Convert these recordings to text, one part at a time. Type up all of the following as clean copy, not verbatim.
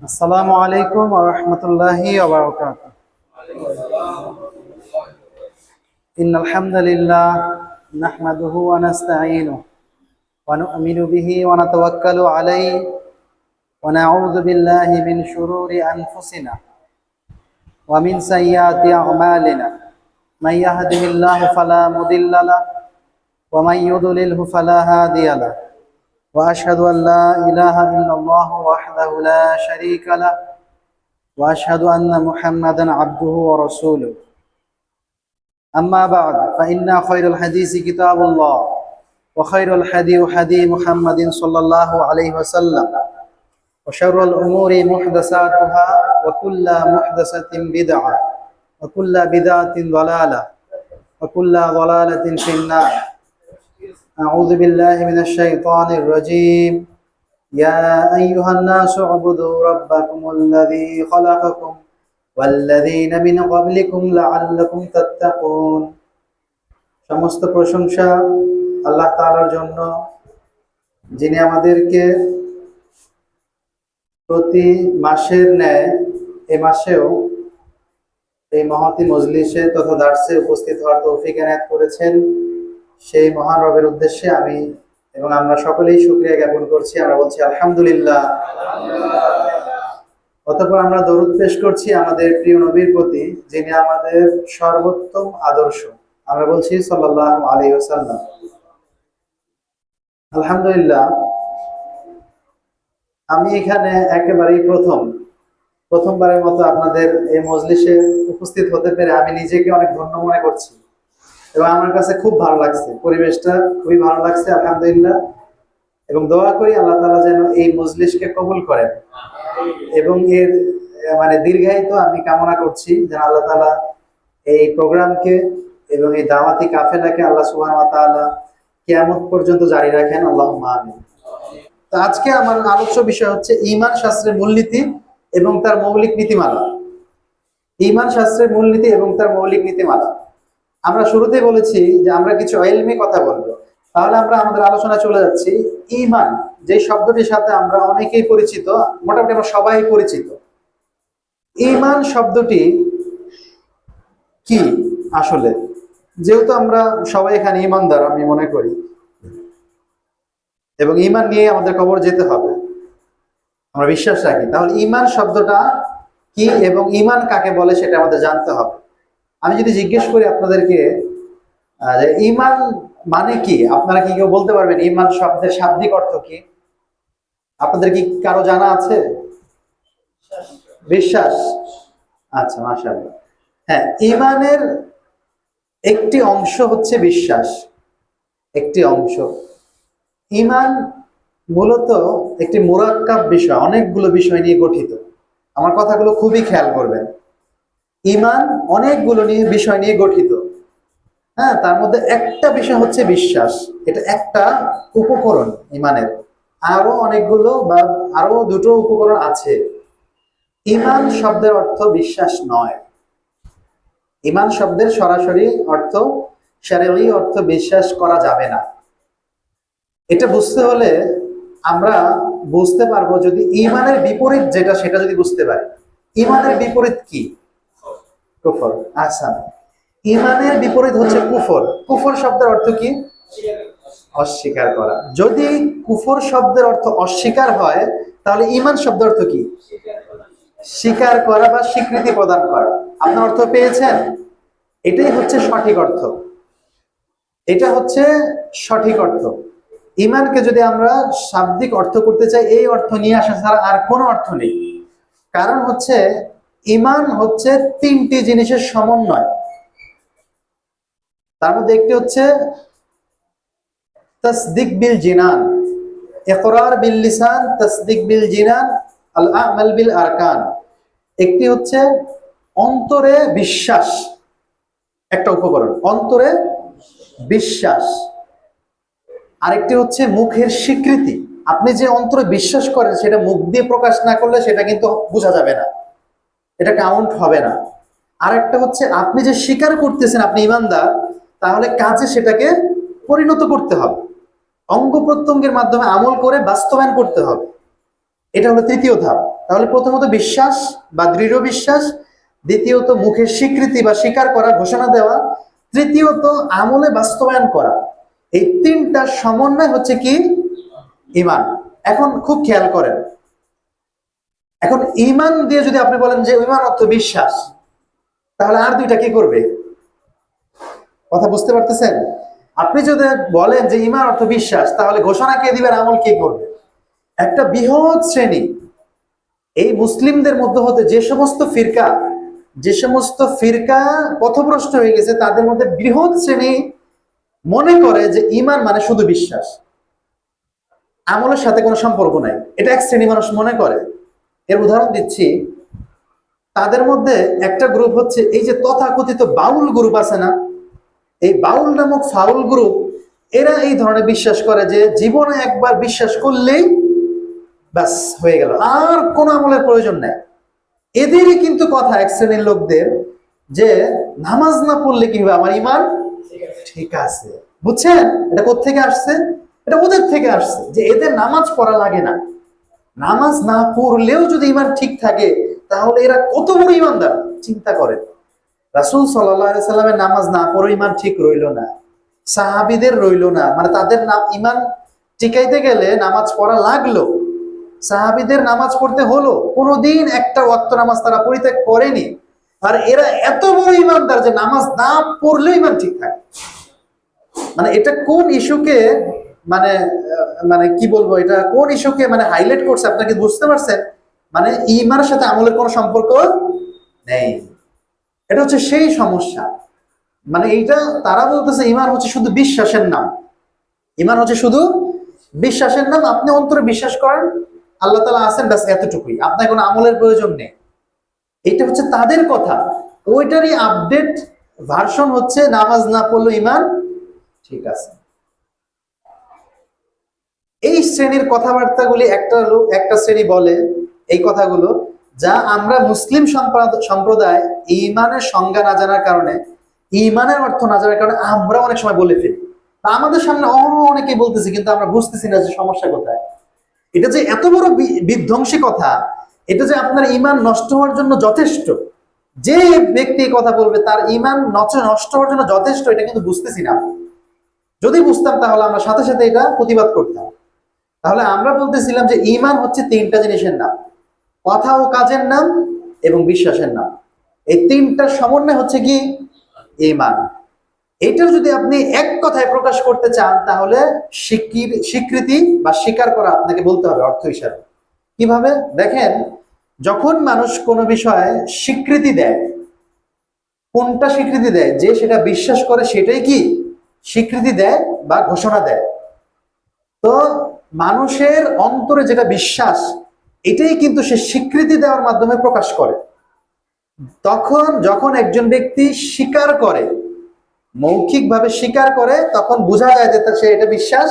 আসসালামু আলাইকুম ওয়া রাহমাতুল্লাহি ওয়া বারাকাতুহু। ইন্নাল হামদালিল্লাহ নাহমাদুহু ওয়া নাস্তাঈনুহু ওয়া নু'মিনু বিহি ওয়া নাতাওয়াক্কালু আলাইহি ওয়া না'উযু বিল্লাহি মিন শুরুরি আনফুসিনা ওয়া মিন সাইয়্যাতি আ'মালিনা। মান ইয়াহদিহিল্লাহু ফালা মুদিল্লা লাহু ওয়া মান ইউদ্লিলহু ফালা হাদিয়া লাহু। ওয়া আশহাদু আল লা ইলাহা ইল্লাল্লাহু ওয়াহদাহু লা শারীকা লাহু وأشهد أن محمدا عبده ورسوله. أما بعد فإن خير الحديث كتاب الله وخير الهدي هدي محمد صلى الله عليه وسلم وشر الأمور محدثاتها وكل محدثة بدعة وكل بدعة ضلالة وكل ضلالة في النار. أعوذ بالله من الشيطان الرجيم. يا أيها الناس اعبدوا ربكم الذي خلقكم والذين من قبلكم لعلكم تتقون. সমস্ত প্রশংসা আল্লাহ তাআলার জন্য, যিনি আমাদেরকে প্রতি মাসের ন্যায় এই মাসেও এই মহতী মজলিসে তথা দার্সে উপস্থিত হওয়ার তৌফিক এনায়েত করেছেন। সেই মহান রবের উদ্দেশ্যে আমি এবং আমরা সকলেই শুকরিয়া জ্ঞাপন করছি। আমরা বলছি আলহামদুলিল্লাহ। অতঃপর আমরা দরুদ পেশ করছি আমাদের প্রিয় নবীর প্রতি, যিনি আমাদের সর্বোত্তম আদর্শ। আমরা বলছি সাল্লাল্লাহু আলাইহি ওয়াসাল্লাম। আলহামদুলিল্লাহ, আমি এখানে একেবারেই প্রথমবারের মতো আপনাদের এই মজলিসে উপস্থিত হতে পেরে আমি নিজেকে অনেক ধন্য মনে করছি এবং আমার কাছে খুব ভালো লাগছে। পরিবেশটা খুবই ভালো লাগছে, আলহামদুলিল্লাহ। এবং দোয়া করি আল্লাহ তাআলা যেন এই মজলিসকে কবুল করেন এবং এর দীর্ঘায়িত আমি কামনা করছি যেন আল্লাহ তাআলা এই প্রোগ্রামকে এবং এই দাওয়াতি কাফেলাকে আল্লাহ সুবহানাহু ওয়া তাআলা কিয়ামত পর্যন্ত জারি রাখেন, আল্লাহুম্মা আমিন। তো আজকে আমার আলোচ্য বিষয় হচ্ছে ঈমান শাস্ত্রের মূলনীতি এবং তার মৌলিক নীতিমালা। ঈমান শাস্ত্রের মূলনীতি এবং তার মৌলিক নীতিমালা। আমরা শুরুতেই বলেছি যে আমরা কিছু ইলমি কথা বলবো। তাহলে আমরা আমাদের আলোচনায় চলে যাচ্ছি। ঈমান যে শব্দটির সাথে আমরা অনেকেই পরিচিত, মোটামুটি আমরা সবাই পরিচিত। ঈমান শব্দটি কি আসলে? যেহেতু আমরা সবাই এখানে ঈমানদার আমি মনে করি, এবং ঈমান নিয়ে আমাদের কবর যেতে হবে, আমরা বিশ্বাস রাখি। তাহলে ঈমান শব্দটা কি এবং ঈমান কাকে বলে সেটা আমাদের জানতে হবে। আমি যদি জিজ্ঞেস করি আপনাদেরকে ঈমান মানে কি, আপনারা কি কেউ বলতে পারবেন ঈমান শব্দের শাব্দিক অর্থ কি? আপনাদের কি কারো জানা আছে? বিশ্বাস। আচ্ছা, মাশাআল্লাহ। হ্যাঁ, ঈমানের একটি অংশ হচ্ছে বিশ্বাস, একটি অংশ। ঈমান মূলত একটি মুরাক্কাব বিষয়, অনেকগুলো বিষয় নিয়ে গঠিত। আমার কথাগুলো খুবই খেয়াল করবেন। ঈমান অনেকগুলো বিষয় নিয়ে গঠিত। হ্যাঁ, তার মধ্যে একটা বিষয় হচ্ছে বিশ্বাস। এটা একটা উপকরণ ঈমানের। আরো অনেকগুলো বা আরো দুটো উপকরণ আছে। ঈমান শব্দের অর্থ বিশ্বাস নয়। ঈমান শব্দের সরাসরি অর্থ, শারঈ অর্থ বিশ্বাস করা যাবে না। এটা বুঝতে হলে আমরা বুঝতে পারবো যদি ঈমানের বিপরীত যেটা সেটা যদি বুঝতে পারি। ঈমানের বিপরীত কি? কুফর। আচ্ছা, ঈমানের বিপরীত হচ্ছে কুফর। কুফর শব্দের অর্থ কি? অস্বীকার করা। যদি কুফর শব্দের অর্থ অস্বীকার হয়, তাহলে ঈমান শব্দের অর্থ কি? স্বীকার করা বা স্বীকৃতি প্রদান করা। আপনার অর্থ পেয়েছেন? এটাই হচ্ছে সঠিক অর্থ। এটা হচ্ছে সঠিক অর্থ। ঈমানকে যদি আমরা শাব্দিক অর্থ করতে চাই, এই অর্থ নিয়ে আসা ছাড়া আর কোনো অর্থ নেই। কারণ হচ্ছে ঈমান হচ্ছে তিনটি জিনিসের সমন্বয়। তার মধ্যে একটি হচ্ছে তাসদিক বিল জিনান, ইকরার বিল লিসান, তাসদিক বিল জিনান, আল আমাল বিল আরকান। একটি হচ্ছে অন্তরে বিশ্বাস, একটা উপকরণ, অন্তরে বিশ্বাস। আরেকটি হচ্ছে মুখের স্বীকৃতি। আপনি যে অন্তরে বিশ্বাস করেন সেটা মুখ দিয়ে প্রকাশ না করলে সেটা কিন্তু বোঝা যাবে না, এটা কাউন্ট হবে না। আরেকটা হচ্ছে আপনি যে স্বীকার করতেছেন আপনি ঈমানদার, তাহলে কাজে সেটাকে পরিণত করতে হবে, অঙ্গ প্রত্যঙ্গের মাধ্যমে আমল করে বাস্তবায়ন করতে হবে। এটা হলো তৃতীয় ধাপ। তাহলে প্রথমত বিশ্বাস বা দৃঢ় বিশ্বাস, দ্বিতীয়ত মুখের স্বীকৃতি বা স্বীকার করা, ঘোষণা দেওয়া, তৃতীয়ত আমলে বাস্তবায়ন করা। এই তিনটা সমন্বয় হচ্ছে কি ঈমান। এখন খুব খেয়াল করেন, এখন ঈমান দিয়ে যদি আপনি বলেন যে ঈমান অর্থ বিশ্বাস, তাহলে আর দুইটা কি করবে? কথা বুঝতে পারতেছেন? আপনি যদি বলেন যে ঈমান অর্থ বিশ্বাস, তাহলে ঘোষণা কে দিবেন, আমল কে করবে? একটা বৃহৎ শ্রেণী এই মুসলিমদের মধ্যে হতে যে সমস্ত ফিরকা পথভ্রষ্ট হয়ে গেছে, তাদের মধ্যে বৃহৎ শ্রেণী মনে করে যে ঈমান মানে শুধু বিশ্বাস, আমলের সাথে কোনো সম্পর্ক নাই। এটা এক শ্রেণী মানুষ মনে করে। এর উদাহরণ দিচ্ছি, তাদের মধ্যে একটা গ্রুপ হচ্ছে এই যে তথাকথিত বাউল গ্রুপ আছে না, এই বাউল নামক ফাউল গ্রুপ, এরা এই ধরনের বিশ্বাস করে যে জীবনে একবার বিশ্বাস করলেই ব্যাস হয়ে গেল, আর কোনো আমলের প্রয়োজন নেই। এদেরই কিন্তু কথা এক শ্রেণীর লোকদের যে নামাজ না পড়লে কি হবে, আমার ঈমান ঠিক আছে। বুঝছেন এটা কোত্থেকে আসছে? এটা ওদের থেকে আসছে, যে এদের নামাজ পড়া লাগে না, নামাজ না পড়লেও যদি ঈমান ঠিক থাকে, তাহলে এরা কত বড় ঈমানদার চিন্তা করেন। রাসূল সাল্লাল্লাহু আলাইহি সাল্লামের নামাজ না পড়ে ঈমান ঠিক রইল না, সাহাবীদের রইল না, মানে তাদের ঈমান টিকাইতে গেলে নামাজ পড়া লাগলো, সাহাবীদের নামাজ পড়তে হলো, কোনোদিন একটা ওয়াক্ত নামাজ তারা পরিত্যাগ করেনি। আর এরা এত বড় ঈমানদার যে নামাজ না পড়লেও ঈমান ঠিক থাকে। মানে এটা কোন ইস্যুকে মানে মানে কি বলবো, এটা কোন ইস্যুকে মানে হাইলাইট করছে, আপনাকে বুঝতে পারছেন? মানে ঈমানের সাথে আমলের কোনো সম্পর্ক নেই। এটা হচ্ছে সেই সমস্যা। মানে এইটা তারা বলতেছে ঈমান হচ্ছে শুধু বিশ্বাসের নাম, ঈমান হচ্ছে শুধু বিশ্বাসের নাম, আপনি অন্তরে বিশ্বাস করেন আল্লাহ তাআলা আছেন, ব্যাস এতটুকুই, আপনার কোনো আমলের প্রয়োজন নেই। এটা হচ্ছে তাদের কথা। ওইটারই আপডেট ভার্সন হচ্ছে নামাজ না পড়লে ঈমান ঠিক আছে। এই শ্রেণীর কথাবার্তাগুলি একটা শ্রেণী বলে এই কথাগুলো, যা আমরা মুসলিম সম্প্রদায় ঈমানের সংজ্ঞা না জানার কারণে, ঈমানের অর্থ না জানার কারণে আমরা অনেক সময় বলে ফেলি। আমাদের সামনে অনেকেই বলতেছি, কিন্তু আমরা বুঝতেছি না যে সমস্যা কোথায়। এটা যে এত বড় বিধ্বংসী কথা, এটা যে আপনার ঈমান নষ্ট হওয়ার জন্য যথেষ্ট, যে ব্যক্তি কথা বলবে তার ঈমান নষ্ট হওয়ার জন্য যথেষ্ট, এটা কিন্তু বুঝতেছি না। যদি বুঝতাম তাহলে আমরা সাথে সাথে এটা প্রতিবাদ করতাম। তাহলে আমরা বলতেছিলাম যে ঈমান হচ্ছে তিনটা জিনিসের নাম, কথা ও কাজের নাম এবং বিশ্বাসের নাম। এই তিনটার সমন্বয় হচ্ছে কি ঈমান। এইটার যদি আপনি এক কথায় প্রকাশ করতে চান, তাহলে স্বীকৃতি বা স্বীকার করা আপনাকে বলতে হবে অর্থ হিসাবে। কিভাবে দেখেন, যখন মানুষ কোনো বিষয়ে স্বীকৃতি দেয়, কোনটা স্বীকৃতি দেয়? যে সেটা বিশ্বাস করে সেটাই কি স্বীকৃতি দেয় বা ঘোষণা দেয়। তো মানুষের অন্তরে যেটা বিশ্বাস, এটাই কিন্তু সে স্বীকৃতি দেওয়ার মাধ্যমে প্রকাশ করে। যখন একজন ব্যক্তি স্বীকার করে, মৌখিকভাবে স্বীকার করে, তখন বোঝা যায় যে সে এটা বিশ্বাস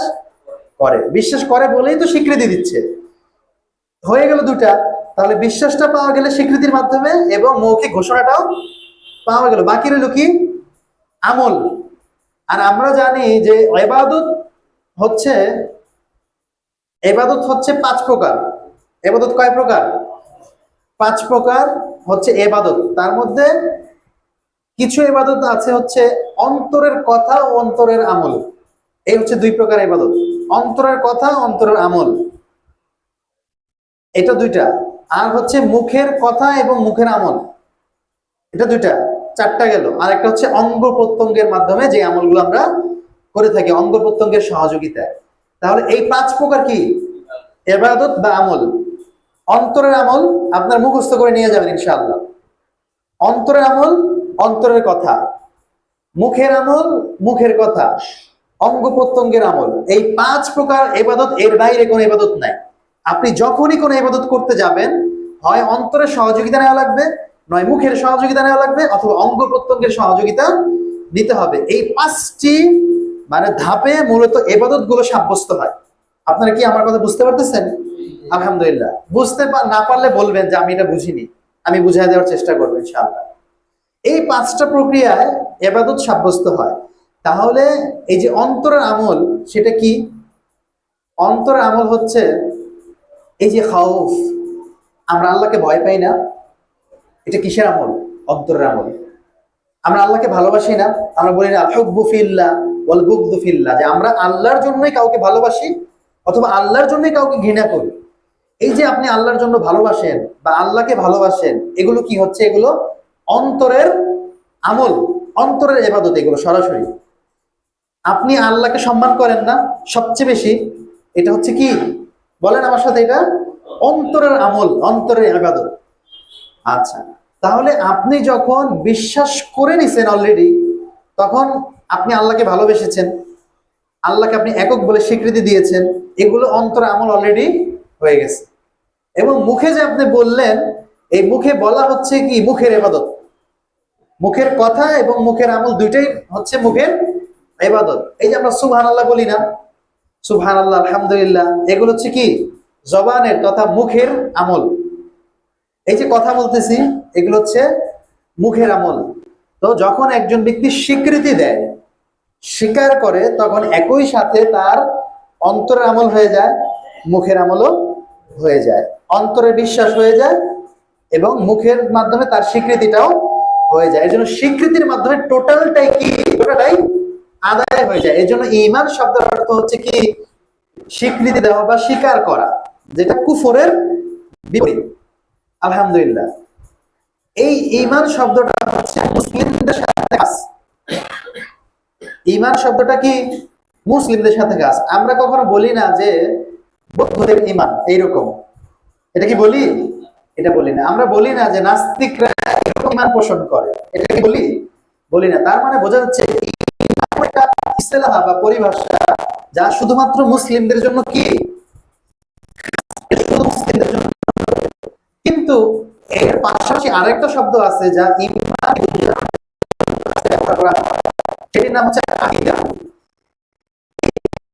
করে বলেই তো স্বীকৃতি দিচ্ছে। হয়ে গেল দুটা, তাহলে বিশ্বাসটা পাওয়া গেলে স্বীকৃতির মাধ্যমে, এবং মৌখিক ঘোষণাটাও পাওয়া গেল, বাকি রইল কি আমল। আর আমরা জানি যে ইবাদত হচ্ছে 5 প্রকার। ইবাদত কয় প্রকার? 5 প্রকার হচ্ছে ইবাদত। তার মধ্যে কিছু ইবাদত আছে হচ্ছে অন্তরের কথা ও অন্তরের আমল। এই হচ্ছে 2 প্রকার ইবাদত, অন্তরের কথা, অন্তরের আমল, এটা 2টা। আর হচ্ছে মুখের কথা এবং মুখের আমল, এটা 2টা, 4টা গেল। আর একটা হচ্ছে অঙ্গ প্রত্যঙ্গের মাধ্যমে যে আমলগুলো আমরা করে থাকি, অঙ্গ প্রত্যঙ্গের সহযোগিতায়। তাহলে এই 5 প্রকার কি ইবাদত বা আমল। অন্তরের আমল আপনার মুখস্থ করে নিয়ে যাবেন ইনশাআল্লাহ। অন্তরের আমল অন্তরের কথা, মুখের আমল মুখের কথা, অঙ্গ প্রত্যঙ্গের আমল, এই 5 প্রকার ইবাদত, এর বাইরে কোনো ইবাদত নাই। আপনি যখনই কোনো ইবাদত করতে যাবেন, হয় অন্তরের সহযোগিতা নেওয়া লাগবে, নয় মুখের সহযোগিতা নেওয়া লাগবে, অথবা অঙ্গ প্রত্যঙ্গের সহযোগিতা নিতে হবে। এই 5টি মানে ধাপে মূলত ইবাদত গুলো সাব্যস্ত হয়। আপনারা কি আমার কথা বুঝতে পারতেছেন? আলহামদুলিল্লাহ। বুঝতে না পারলে বলবেন যে আমি এটা বুঝিনি, আমি বুঝাই দেওয়ার চেষ্টা করবো ইনশাআল্লাহ। এই 5টা প্রক্রিয়ায় ইবাদত সাব্যস্ত হয়। তাহলে এই যে অন্তরের আমল, সেটা কি? অন্তরের আমল হচ্ছে এই যে খাউফ, আমরা আল্লাহকে ভয় পাই না, এটা কিসের আমল? অন্তরের আমল। আমরা আল্লাহকে ভালোবাসি না, আমরা বলি না আল-হুব্বু ফিল্লাহ ওয়াল বুগদু ফিল্লাহ, যে আমরা আল্লাহর জন্যই কাউকে ভালোবাসি অথবা আল্লাহর জন্যই কাউকে ঘৃণা করি। এই যে আপনি আল্লাহর জন্য ভালোবাসেন বা আল্লাহকে ভালোবাসেন, এগুলো কি হচ্ছে? এগুলো অন্তরের আমল, অন্তরের ইবাদত। এগুলো সরাসরি আপনি আল্লাহকে সম্মান করেন না সবচেয়ে বেশি, এটা হচ্ছে কি? বলেন আমার সাথে, এটা অন্তরের আমল, অন্তরের ইবাদত। আচ্ছা, তাহলে আপনি যখন বিশ্বাস করে নিছেন অলরেডি, তখন আপনি আল্লাহকে ভালোবেসেছেন, আল্লাহকে আপনি একক বলে স্বীকৃতি দিয়েছেন, এগুলো অন্তরের আমল অলরেডি হয়ে গেছে। এবং মুখে যে আপনি বললেন, এই মুখে বলা হচ্ছে কি? মুখের ইবাদত। মুখের কথা এবং মুখের আমল দুইটাই হচ্ছে মুখের ইবাদত। এই যে আমরা সুবহানাল্লাহ বলি না, সুবহানাল্লাহ, আলহামদুলিল্লাহ, এগুলো হচ্ছে কি? জবানের তথা মুখের আমল। এই যে কথা বলতেছি, এগুলো হচ্ছে মুখের আমল। তো যখন একজন ব্যক্তি স্বীকৃতি দেয়, স্বীকার করে, তখন একই সাথে তার অন্তরের আমল হয়ে যায়, মুখের আমলও হয়ে যায়। অন্তরে বিশ্বাস হয়ে যায় এবং মুখের মাধ্যমে তার স্বীকৃতিটাও হয়ে যায়। এই জন্য স্বীকৃতির মাধ্যমে টোটালটাই কি? টোটালটাই আদায় হয়ে যায়। এই জন্য ঈমান শব্দের অর্থ হচ্ছে কি? স্বীকৃতি দেওয়া বা স্বীকার করা, যেটা কুফরের বিপরীত। আলহামদুলিল্লাহ। এই ঈমান শব্দটা হচ্ছে মুসলিমদের সাথে কাজ। ঈমান শব্দটা কি? মুসলিমদের সাথে কাজ। আমরা কখনো বলি না যে বৌদ্ধদের ঈমান এইরকম, এটা কি বলি? এটা বলি না। আমরা বলি না যে নাস্তিকরা এরকম ঈমান পোষণ করে, এটা কি বলি? বলি না। তার মানে বোঝা যাচ্ছে একটা ইসতিলাহ বা পরিভাষা যা শুধুমাত্র মুসলিমদের জন্য কি? শুধু মুসলিমদের জন্য। কিন্তু এর পাশাপাশি আরেকটা শব্দ আছে যা ঈমান ব্যবহার করা হয়, সেটির নাম হচ্ছে আকীদা।